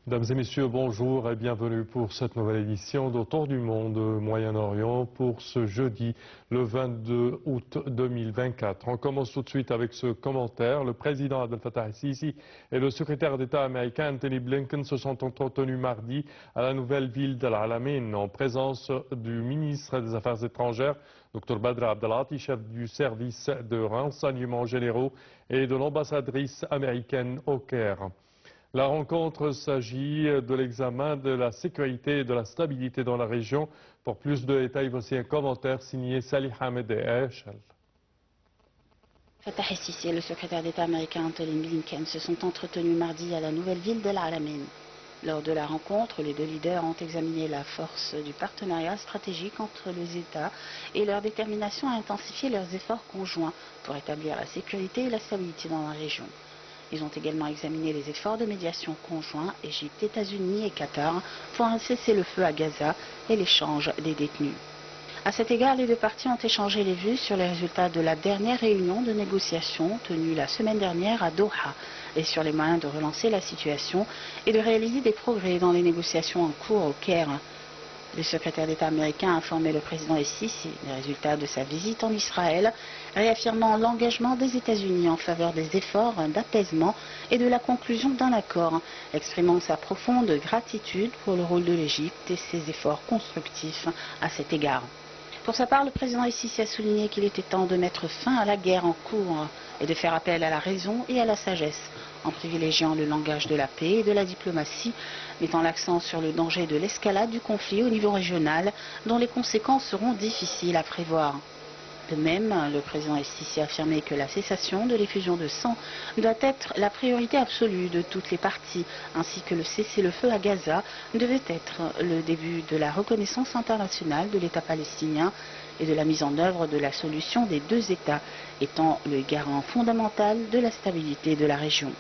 Mesdames et messieurs, bonjour et bienvenue pour cette nouvelle édition d'Autour du monde Moyen-Orient pour ce jeudi, le 22 août 2024. On commence tout de suite avec ce commentaire. Le président Abdel Fattah el-Sisi et le secrétaire d'État américain Anthony Blinken se sont entretenus mardi à la nouvelle ville d'Al Alamein en présence du ministre des Affaires étrangères, Dr Badr Abdelati, chef du service de renseignements généraux, et de l'ambassadrice américaine au Caire. La rencontre s'agit de l'examen de la sécurité et de la stabilité dans la région. Pour plus de détails, voici un commentaire signé Salih Ahmed et Eshel. Fattah el-Sisi et le secrétaire d'État américain Anthony Blinken se sont entretenus mardi à la nouvelle ville d'Al Alamein. Lors de la rencontre, les deux leaders ont examiné la force du partenariat stratégique entre les États et leur détermination à intensifier leurs efforts conjoints pour établir la sécurité et la stabilité dans la région. Ils ont également examiné les efforts de médiation conjoints Égypte, États-Unis et Qatar pour un cessez-le-feu à Gaza et l'échange des détenus. À cet égard, les deux parties ont échangé les vues sur les résultats de la dernière réunion de négociation tenue la semaine dernière à Doha et sur les moyens de relancer la situation et de réaliser des progrès dans les négociations en cours au Caire. Le secrétaire d'État américain a informé le président el-Sisi des résultats de sa visite en Israël, réaffirmant l'engagement des États-Unis en faveur des efforts d'apaisement et de la conclusion d'un accord, exprimant sa profonde gratitude pour le rôle de l'Égypte et ses efforts constructifs à cet égard. Pour sa part, le président el-Sisi a souligné qu'il était temps de mettre fin à la guerre en cours et de faire appel à la raison et à la sagesse, en privilégiant le langage de la paix et de la diplomatie, mettant l'accent sur le danger de l'escalade du conflit au niveau régional, dont les conséquences seront difficiles à prévoir. De même, le président el-Sisi a affirmé que la cessation de l'effusion de sang doit être la priorité absolue de toutes les parties, ainsi que le cessez-le-feu à Gaza devait être le début de la reconnaissance internationale de l'État palestinien et de la mise en œuvre de la solution des deux États, étant le garant fondamental de la stabilité de la région.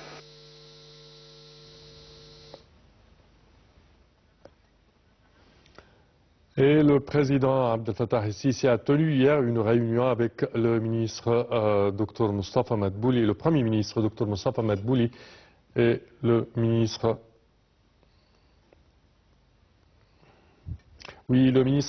Et le président Abdel Fattah el-Sisi a tenu hier une réunion avec le ministre Dr Mustafa Madbouli, le premier ministre Dr Mustafa Madbouli et le ministre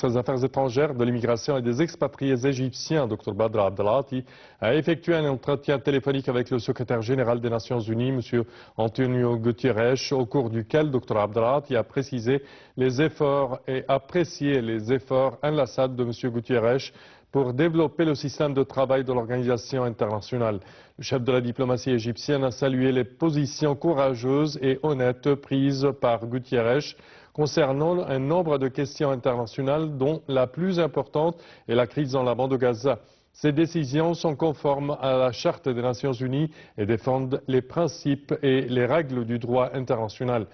des Affaires étrangères, de l'immigration et des expatriés égyptiens, Dr Badr Abdelati, a effectué un entretien téléphonique avec le secrétaire général des Nations Unies, M. Antonio Guterres, au cours duquel Dr Abdelati a précisé les efforts et apprécié les efforts inlassables de M. Guterres pour développer le système de travail de l'organisation internationale. Le chef de la diplomatie égyptienne a salué les positions courageuses et honnêtes prises par Guterres concernant un nombre de questions internationales dont la plus importante est la crise dans la bande de Gaza. Ces décisions sont conformes à la Charte des Nations Unies et défendent les principes et les règles du droit international.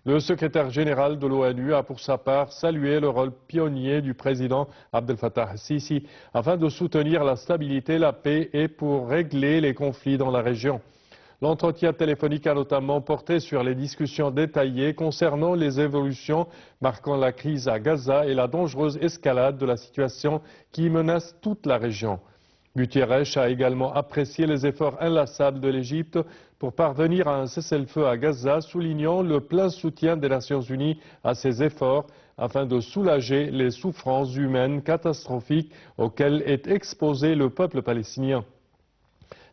Le secrétaire général de l'ONU a pour sa part salué le rôle pionnier du président Abdel Fattah el-Sisi afin de soutenir la stabilité, la paix et pour régler les conflits dans la région. L'entretien téléphonique a notamment porté sur les discussions détaillées concernant les évolutions marquant la crise à Gaza et la dangereuse escalade de la situation qui menace toute la région. Guterres a également apprécié les efforts inlassables de l'Égypte pour parvenir à un cessez-le-feu à Gaza, soulignant le plein soutien des Nations Unies à ces efforts afin de soulager les souffrances humaines catastrophiques auxquelles est exposé le peuple palestinien.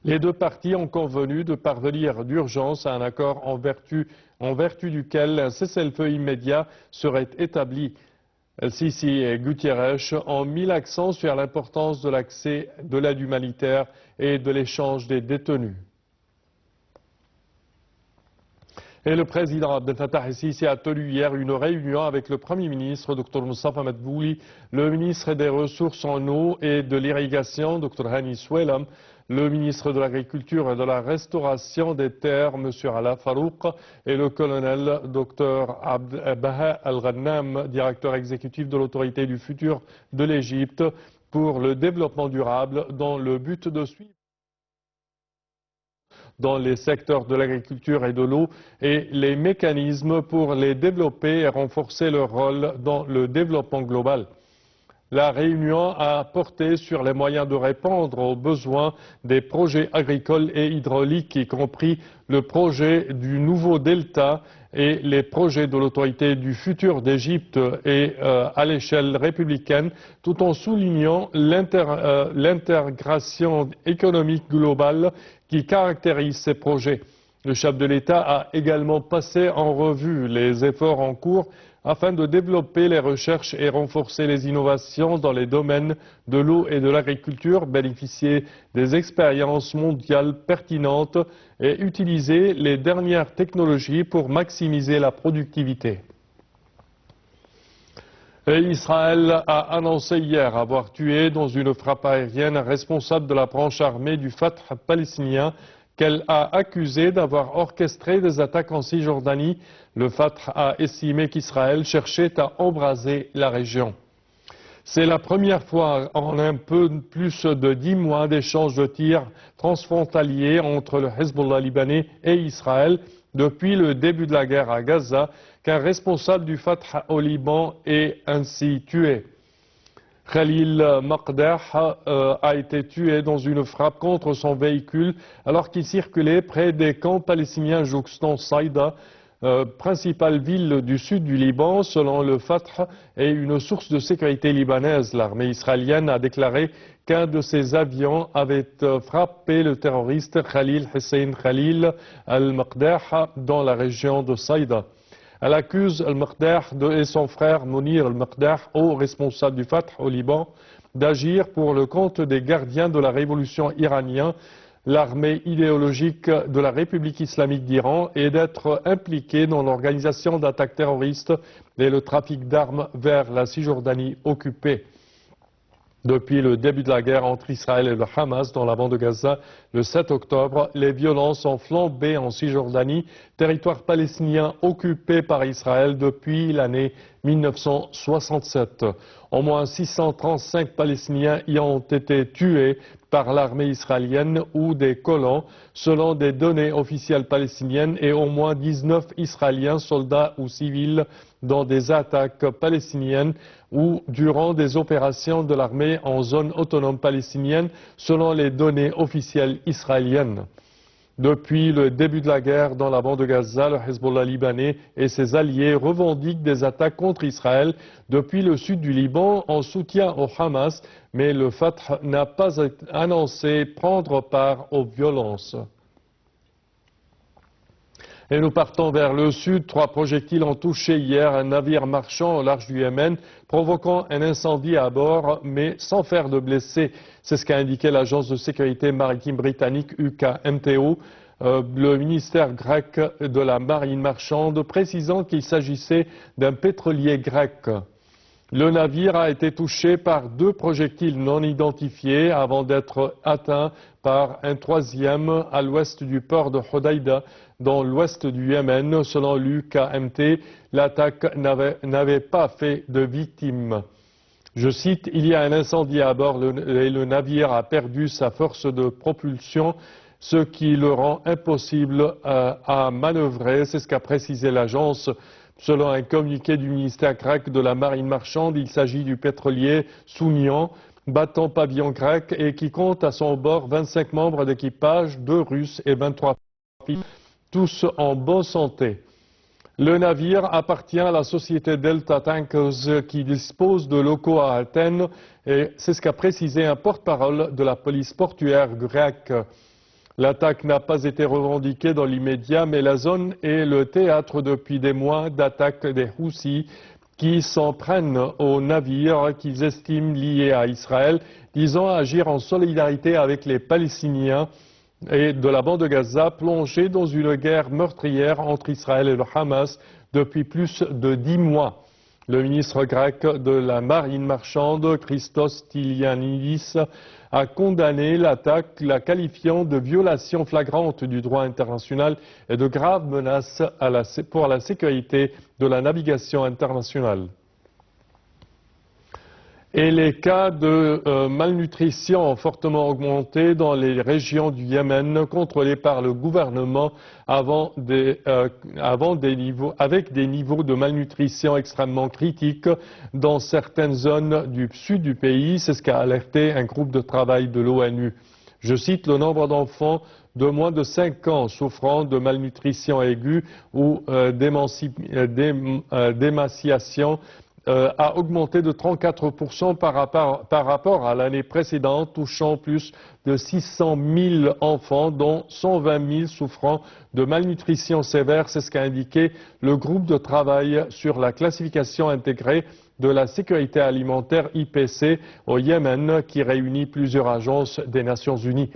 Les deux parties ont convenu de parvenir d'urgence à un accord en vertu duquel un cessez-le-feu immédiat serait établi. El-Sisi et Guterres ont mis l'accent sur l'importance de l'accès de l'aide humanitaire et de l'échange des détenus. Et le président Abdel Fattah el-Sisi a tenu hier une réunion avec le Premier ministre, Dr Mustafa Madbouli, le ministre des Ressources en eau et de l'irrigation, Dr Hani Souelam, le ministre de l'Agriculture et de la Restauration des Terres, M. Ala Farouk, et le colonel Dr Baha Al-Ghannam, directeur exécutif de l'autorité du futur de l'Égypte pour le développement durable, dans le but de suivre dans les secteurs de l'agriculture et de l'eau et les mécanismes pour les développer et renforcer leur rôle dans le développement global. La réunion a porté sur les moyens de répondre aux besoins des projets agricoles et hydrauliques, y compris le projet du nouveau delta et les projets de l'autorité du futur d'Égypte et à l'échelle républicaine, tout en soulignant l'intégration économique globale qui caractérise ces projets. Le chef de l'État a également passé en revue les efforts en cours afin de développer les recherches et renforcer les innovations dans les domaines de l'eau et de l'agriculture, bénéficier des expériences mondiales pertinentes et utiliser les dernières technologies pour maximiser la productivité. Et Israël a annoncé hier avoir tué dans une frappe aérienne un responsable de la branche armée du Fatah palestinien qu'elle a accusé d'avoir orchestré des attaques en Cisjordanie. Le Fatah a estimé qu'Israël cherchait à embraser la région. C'est la première fois en un peu plus de 10 mois d'échanges de tirs transfrontaliers entre le Hezbollah libanais et Israël depuis le début de la guerre à Gaza qu'un responsable du Fatah au Liban est ainsi tué. Khalil Maqdah a été tué dans une frappe contre son véhicule alors qu'il circulait près des camps palestiniens jouxtant Saïda, principale ville du sud du Liban, selon le Fatah et une source de sécurité libanaise. L'armée israélienne a déclaré qu'un de ses avions avait frappé le terroriste Khalil Hussein Khalil al-Maqdah dans la région de Saïda. Elle accuse al-Maqdah et son frère Mounir al-Maqdah, haut responsable du Fatah au Liban, d'agir pour le compte des gardiens de la révolution iranienne, l'armée idéologique de la République islamique d'Iran, et d'être impliqués dans l'organisation d'attaques terroristes et le trafic d'armes vers la Cisjordanie occupée. Depuis le début de la guerre entre Israël et le Hamas dans la bande de Gaza, le 7 octobre, les violences ont flambé en Cisjordanie, territoire palestinien occupé par Israël depuis l'année 1967. Au moins 635 Palestiniens y ont été tués par l'armée israélienne ou des colons, selon des données officielles palestiniennes, et au moins 19 Israéliens, soldats ou civils, dans des attaques palestiniennes ou durant des opérations de l'armée en zone autonome palestinienne, selon les données officielles israéliennes. Depuis le début de la guerre dans la bande de Gaza, le Hezbollah libanais et ses alliés revendiquent des attaques contre Israël depuis le sud du Liban en soutien au Hamas, mais le Fatah n'a pas annoncé prendre part aux violences. Et nous partons vers le sud. 3 projectiles ont touché hier un navire marchand au large du Yémen, provoquant un incendie à bord, mais sans faire de blessés. C'est ce qu'a indiqué l'agence de sécurité maritime britannique UKMTO, le ministère grec de la marine marchande, précisant qu'il s'agissait d'un pétrolier grec. Le navire a été touché par 2 projectiles non identifiés avant d'être atteint par un 3e à l'ouest du port de Hodeïda, dans l'ouest du Yémen. Selon l'UKMT, l'attaque n'avait pas fait de victimes. Je cite, « Il y a un incendie à bord et le navire a perdu sa force de propulsion, ce qui le rend impossible à manœuvrer », c'est ce qu'a précisé l'agence. Selon un communiqué du ministère grec de la marine marchande, il s'agit du pétrolier Sounian, battant pavillon grec et qui compte à son bord 25 membres d'équipage, 2 Russes et 23 filles, tous en bonne santé. Le navire appartient à la société Delta Tankers qui dispose de locaux à Athènes et c'est ce qu'a précisé un porte-parole de la police portuaire grecque. L'attaque n'a pas été revendiquée dans l'immédiat, mais la zone est le théâtre depuis des mois d'attaques des Houthis qui s'en prennent aux navires qu'ils estiment liés à Israël, disant agir en solidarité avec les Palestiniens et de la bande de Gaza, plongés dans une guerre meurtrière entre Israël et le Hamas depuis plus de 10 mois. Le ministre grec de la marine marchande, Christos Stylianidis, a condamné l'attaque, la qualifiant de violation flagrante du droit international et de grave menace pour la sécurité de la navigation internationale. Et les cas de malnutrition ont fortement augmenté dans les régions du Yémen contrôlées par le gouvernement avec des niveaux de malnutrition extrêmement critiques dans certaines zones du sud du pays. C'est ce qu'a alerté un groupe de travail de l'ONU. Je cite, le nombre d'enfants de moins de 5 ans souffrant de malnutrition aiguë ou d'émaciation a augmenté de 34% par rapport à l'année précédente, touchant plus de 600 000 enfants, dont 120 000 souffrant de malnutrition sévère. C'est ce qu'a indiqué le groupe de travail sur la classification intégrée de la sécurité alimentaire IPC au Yémen, qui réunit plusieurs agences des Nations Unies.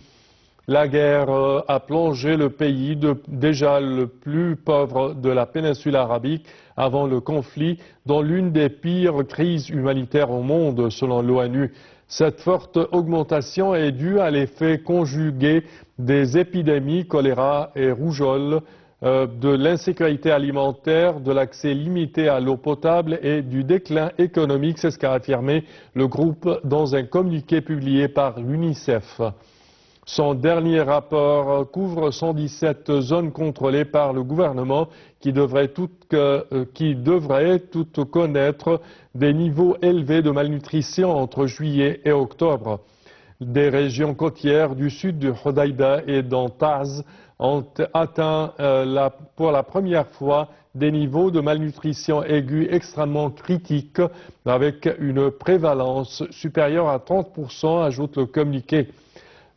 La guerre a plongé le pays, déjà le plus pauvre de la péninsule arabique avant le conflit, dans l'une des pires crises humanitaires au monde, selon l'ONU. Cette forte augmentation est due à l'effet conjugué des épidémies, choléra et rougeole, de l'insécurité alimentaire, de l'accès limité à l'eau potable et du déclin économique. C'est ce qu'a affirmé le groupe dans un communiqué publié par l'UNICEF. Son dernier rapport couvre 117 zones contrôlées par le gouvernement qui devraient toutes connaître des niveaux élevés de malnutrition entre juillet et octobre. Des régions côtières du sud du Hodeïda et dans Taz ont atteint pour la première fois des niveaux de malnutrition aiguë extrêmement critiques avec une prévalence supérieure à 30%, ajoute le communiqué.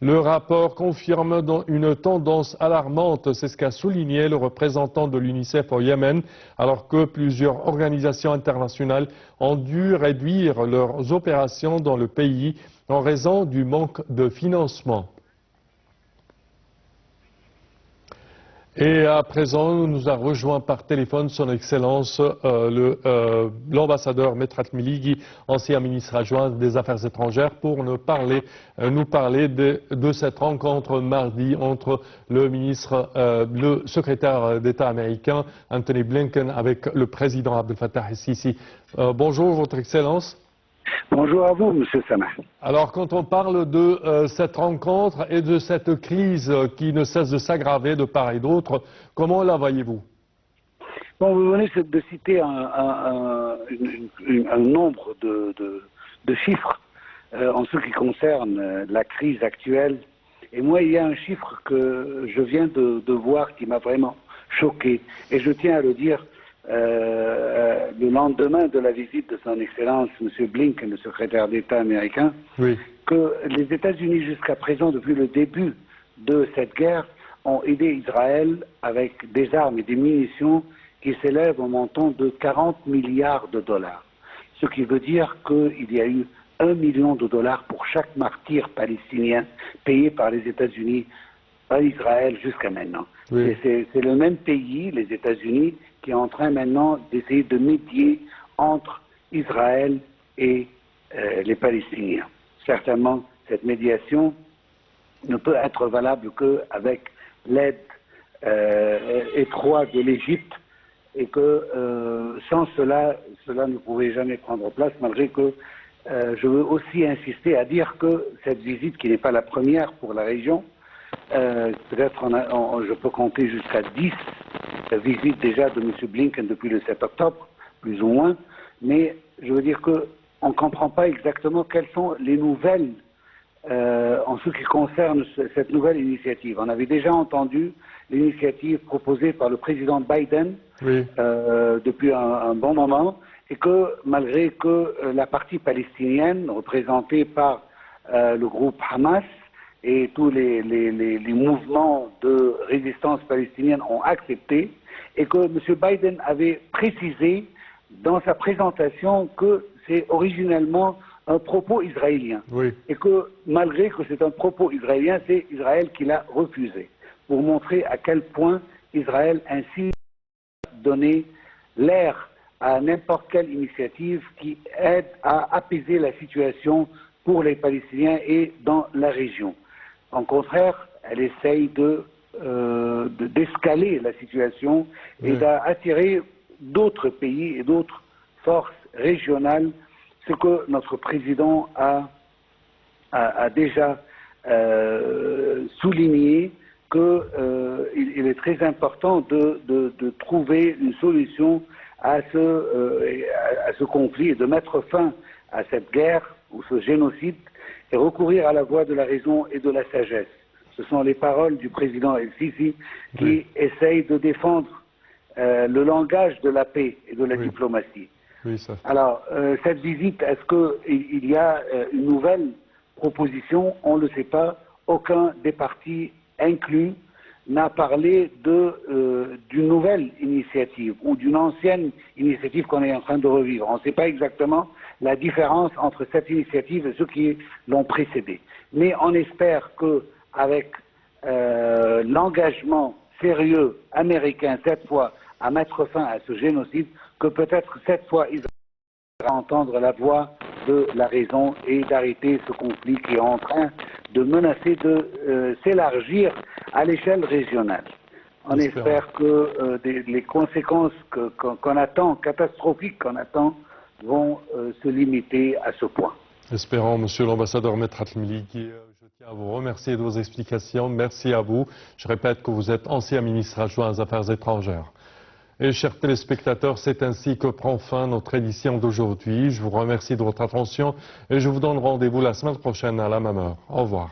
Le rapport confirme une tendance alarmante, c'est ce qu'a souligné le représentant de l'UNICEF au Yémen, alors que plusieurs organisations internationales ont dû réduire leurs opérations dans le pays en raison du manque de financement. Et à présent, nous a rejoint par téléphone son Excellence l'ambassadeur Medhat Miligi, ancien ministre adjoint des Affaires étrangères, pour nous parler de cette rencontre mardi entre le secrétaire d'État américain Anthony Blinken avec le président Abdel Fattah el-Sisi. Bonjour, Votre Excellence. Bonjour à vous, Monsieur Samah. Alors, quand on parle de cette rencontre et de cette crise qui ne cesse de s'aggraver de part et d'autre, comment la voyez-vous? Bon, vous venez de citer un nombre de chiffres en ce qui concerne la crise actuelle. Et moi, il y a un chiffre que je viens de voir qui m'a vraiment choqué. Et je tiens à le dire le lendemain de la visite de son Excellence, M. Blinken, le secrétaire d'État américain, oui, que les États-Unis, jusqu'à présent, depuis le début de cette guerre, ont aidé Israël avec des armes et des munitions qui s'élèvent au montant de 40 milliards de dollars. Ce qui veut dire qu'il y a eu 1 million de dollars pour chaque martyr palestinien payé par les États-Unis à Israël jusqu'à maintenant. oui. C'est le même pays, les États-Unis, qui est en train maintenant d'essayer de médier entre Israël et les Palestiniens. Certainement, cette médiation ne peut être valable qu'avec l'aide étroite de l'Égypte et que sans cela ne pouvait jamais prendre place, malgré que je veux aussi insister à dire que cette visite, qui n'est pas la première pour la région, peut-être je peux compter jusqu'à 10 visites déjà de M. Blinken depuis le 7 octobre, plus ou moins, mais je veux dire qu'on ne comprend pas exactement quelles sont les nouvelles en ce qui concerne cette nouvelle initiative. On avait déjà entendu l'initiative proposée par le président Biden, Oui. Depuis un bon moment, et que malgré que la partie palestinienne, représentée par le groupe Hamas, et tous les mouvements de résistance palestinienne ont accepté, et que M. Biden avait précisé dans sa présentation que c'est originellement un propos israélien. Oui. Et que malgré que c'est un propos israélien, c'est Israël qui l'a refusé, pour montrer à quel point Israël insiste à donner l'air à n'importe quelle initiative qui aide à apaiser la situation pour les Palestiniens et dans la région. En contraire, elle essaye d'escaler la situation et d'attirer d'autres pays et d'autres forces régionales, ce que notre président a déjà souligné, qu'il est très important de trouver une solution à ce conflit et de mettre fin à cette guerre ou ce génocide, et recourir à la voie de la raison et de la sagesse. Ce sont les paroles du président El-Sisi qui essaye de défendre le langage de la paix et de la diplomatie. Oui, ça. Alors, cette visite, est-ce qu'il y a une nouvelle proposition? On ne le sait pas. Aucun des partis inclus n'a parlé d'une nouvelle initiative ou d'une ancienne initiative qu'on est en train de revivre. On ne sait pas exactement la différence entre cette initiative et ceux qui l'ont précédée. Mais on espère qu'avec l'engagement sérieux américain, cette fois, à mettre fin à ce génocide, que peut-être cette fois, Israël va entendre la voix de la raison et d'arrêter ce conflit qui est en train de menacer de s'élargir à l'échelle régionale. On espère que les conséquences qu'on attend, catastrophiques qu'on attend, vont se limiter à ce point. Espérons, Monsieur l'ambassadeur Medhat El-Meliki, je tiens à vous remercier de vos explications. Merci à vous. Je répète que vous êtes ancien ministre adjoint aux Affaires étrangères. Et chers téléspectateurs, c'est ainsi que prend fin notre édition d'aujourd'hui. Je vous remercie de votre attention et je vous donne rendez-vous la semaine prochaine à la même heure. Au revoir.